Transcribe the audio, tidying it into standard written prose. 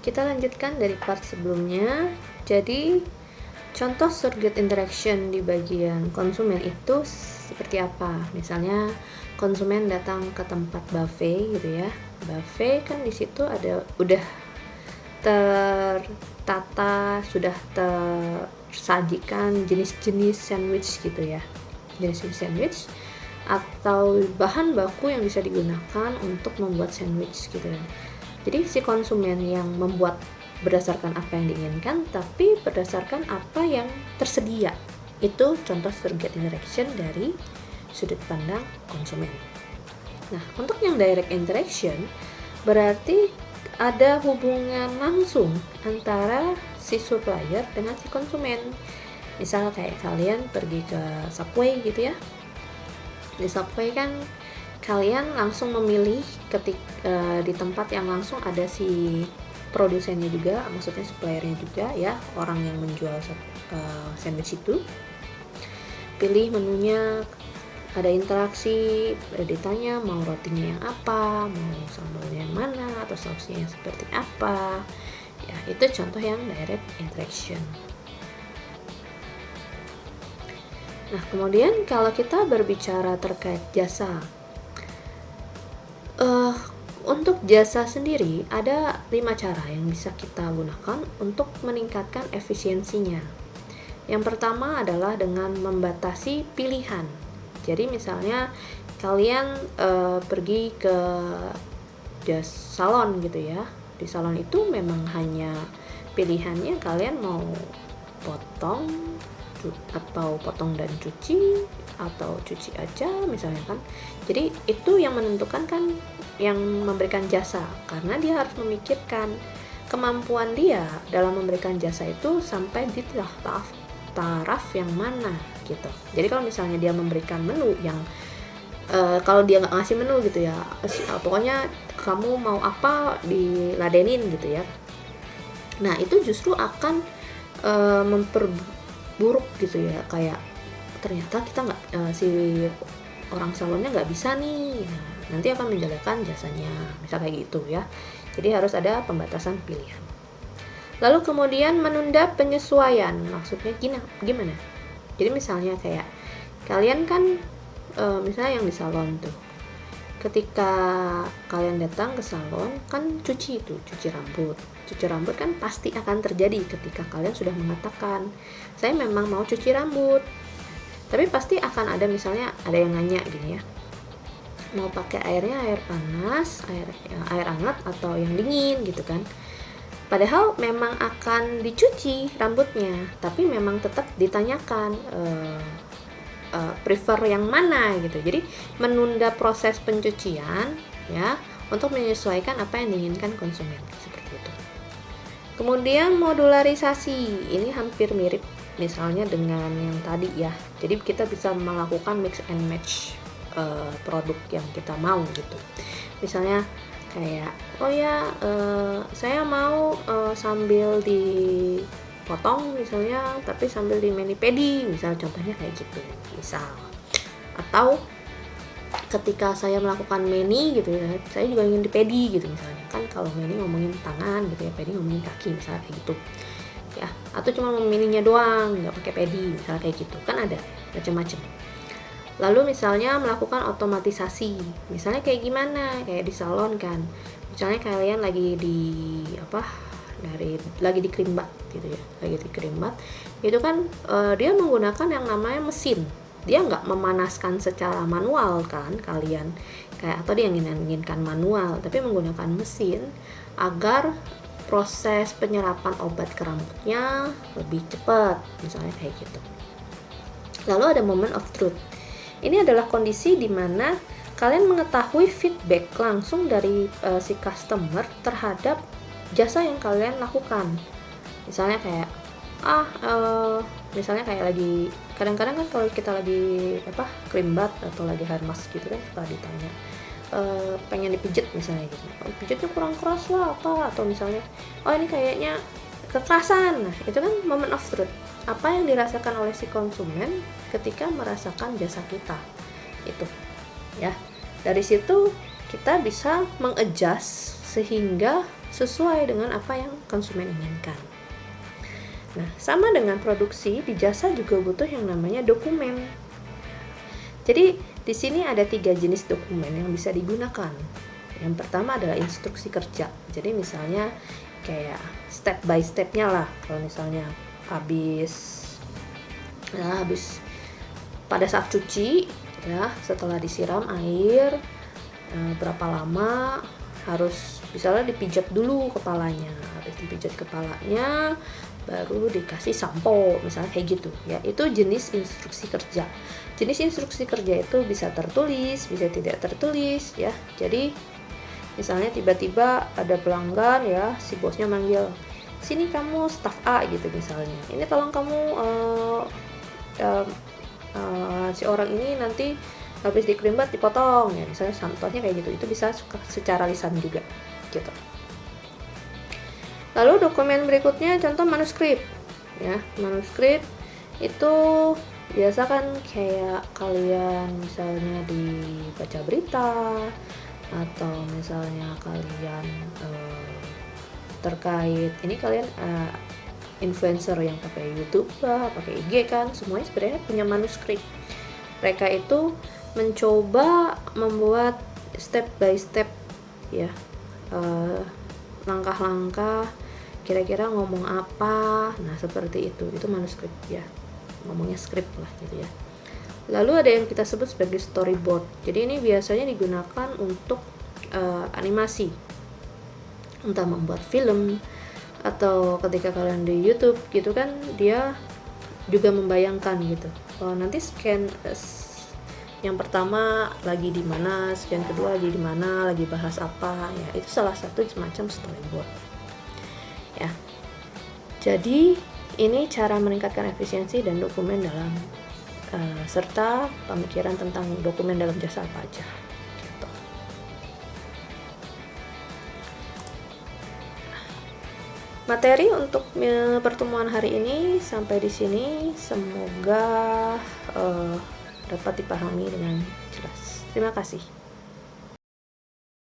kita lanjutkan dari part sebelumnya. Jadi contoh surrogate interaction di bagian konsumen itu seperti apa? Misalnya konsumen datang ke tempat buffet gitu ya. Buffet kan di situ ada udah tertata, sudah tersajikan jenis-jenis sandwich gitu ya. Jenis-jenis sandwich atau bahan baku yang bisa digunakan untuk membuat sandwich gitu ya. Jadi si konsumen yang membuat berdasarkan apa yang diinginkan, tapi berdasarkan apa yang tersedia. Itu contoh surrogate interaction dari sudut pandang konsumen. Nah, untuk yang direct interaction berarti ada hubungan langsung antara si supplier dengan si konsumen. Misal kayak kalian pergi ke Subway gitu ya. Di Subway kan kalian langsung memilih di tempat yang langsung ada si produsennya juga, maksudnya suppliernya juga ya, orang yang menjual sandwich itu. Pilih menunya, ada interaksi, ditanya mau rotinya yang apa, mau sambalnya yang mana, atau sausnya yang seperti apa. Ya, itu contoh yang direct interaction. Nah, kemudian kalau kita berbicara terkait jasa, untuk jasa sendiri ada 5 cara yang bisa kita gunakan untuk meningkatkan efisiensinya. Yang pertama adalah dengan membatasi pilihan. Jadi misalnya kalian pergi ke salon gitu ya. Di salon itu memang hanya pilihannya kalian mau potong atau potong dan cuci atau cuci aja misalnya kan. Jadi itu yang menentukan kan yang memberikan jasa, karena dia harus memikirkan kemampuan dia dalam memberikan jasa itu sampai di taraf yang mana gitu. Jadi kalau misalnya dia memberikan menu yang kalau dia nggak ngasih menu gitu ya, pokoknya kamu mau apa diladenin gitu ya. Nah itu justru akan memperburuk gitu ya, kayak ternyata kita nggak si orang salonnya nggak bisa nih. Nah, nanti akan menjelekkan jasanya, misal kayak gitu ya. Jadi harus ada pembatasan pilihan. Lalu kemudian menunda penyesuaian, maksudnya gimana? Jadi misalnya kayak kalian kan misalnya yang di salon tuh, ketika kalian datang ke salon kan cuci rambut kan pasti akan terjadi ketika kalian sudah mengatakan saya memang mau cuci rambut, tapi pasti akan ada misalnya ada yang nanya gini ya, mau pakai airnya air panas, air hangat atau yang dingin gitu kan. Padahal memang akan dicuci rambutnya, tapi memang tetap ditanyakan prefer yang mana gitu. Jadi menunda proses pencucian ya untuk menyesuaikan apa yang diinginkan konsumen, seperti itu. Kemudian modularisasi, ini hampir mirip misalnya dengan yang tadi ya. Jadi kita bisa melakukan mix and match produk yang kita mau gitu. Misalnya kayak saya mau sambil dipotong misalnya, tapi sambil di mani-pedi, misal contohnya kayak gitu misal. Atau ketika saya melakukan mani gitu ya, saya juga ingin dipedi gitu misalnya. Kan kalau mani ngomongin tangan gitu ya, pedi ngomongin kaki misalnya kayak gitu ya. Atau cuma memininya doang, nggak pakai pedi misalnya kayak gitu, kan ada macam-macam. Lalu misalnya melakukan otomatisasi, misalnya kayak gimana, kayak di salon kan, misalnya kalian lagi di krimbat gitu ya, lagi di krimbat itu kan dia menggunakan yang namanya mesin, dia nggak memanaskan secara manual kan kalian kayak, atau dia inginkan manual, tapi menggunakan mesin agar proses penyerapan obat ke rambutnya lebih cepat misalnya kayak gitu. Lalu ada moment of truth. Ini adalah kondisi di mana kalian mengetahui feedback langsung dari si customer terhadap jasa yang kalian lakukan. Misalnya kayak misalnya kayak lagi, kadang-kadang kan kalau kita lagi krimbat atau lagi hair mask gitu kan suka ditanya pengen dipijet misalnya gitu, pijitnya kurang keras lah apa, atau misalnya ini kayaknya kekerasan. Nah itu kan moment of truth, apa yang dirasakan oleh si konsumen ketika merasakan jasa kita itu ya. Dari situ kita bisa mengadjust sehingga sesuai dengan apa yang konsumen inginkan. Nah, sama dengan produksi, di jasa juga butuh yang namanya dokumen. Jadi, di sini ada 3 jenis dokumen yang bisa digunakan. Yang pertama adalah instruksi kerja. Jadi misalnya kayak step by stepnya lah. Kalau misalnya habis pada saat cuci ya, setelah disiram air berapa lama harus misalnya dipijat dulu kepalanya, habis dipijat kepalanya baru dikasih sampo, misalnya kayak gitu ya. Itu jenis instruksi kerja. Jenis instruksi kerja itu bisa tertulis, bisa tidak tertulis ya. Jadi misalnya tiba-tiba ada pelanggan ya, si bosnya manggil, sini kamu staff A gitu misalnya, ini tolong kamu si orang ini nanti habis dikrimbat dipotong ya, misalnya contohnya kayak gitu. Itu bisa secara lisan juga gitu. Lalu dokumen berikutnya contoh manuskrip ya. Manuskrip itu biasa kan kayak kalian misalnya dibaca berita, atau misalnya kalian terkait ini kalian influencer yang pakai YouTube lah, pakai IG kan, semuanya sebenarnya punya manuskrip. Mereka itu mencoba membuat step by step ya, langkah-langkah kira-kira ngomong apa. Nah seperti itu manuskrip ya, ngomongnya skrip lah gitu ya. Lalu ada yang kita sebut sebagai storyboard. Jadi ini biasanya digunakan untuk animasi, entah membuat film atau ketika kalian di YouTube gitu kan, dia juga membayangkan gitu. Nanti scan yang pertama lagi di mana, scan kedua lagi di mana, lagi bahas apa ya. Itu salah satu semacam storyboard. Ya. Jadi ini cara meningkatkan efisiensi dan dokumen dalam serta pemikiran tentang dokumen dalam jasa apa aja gitu. Materi untuk pertemuan hari ini sampai di sini, semoga dapat dipahami dengan jelas. Terima kasih.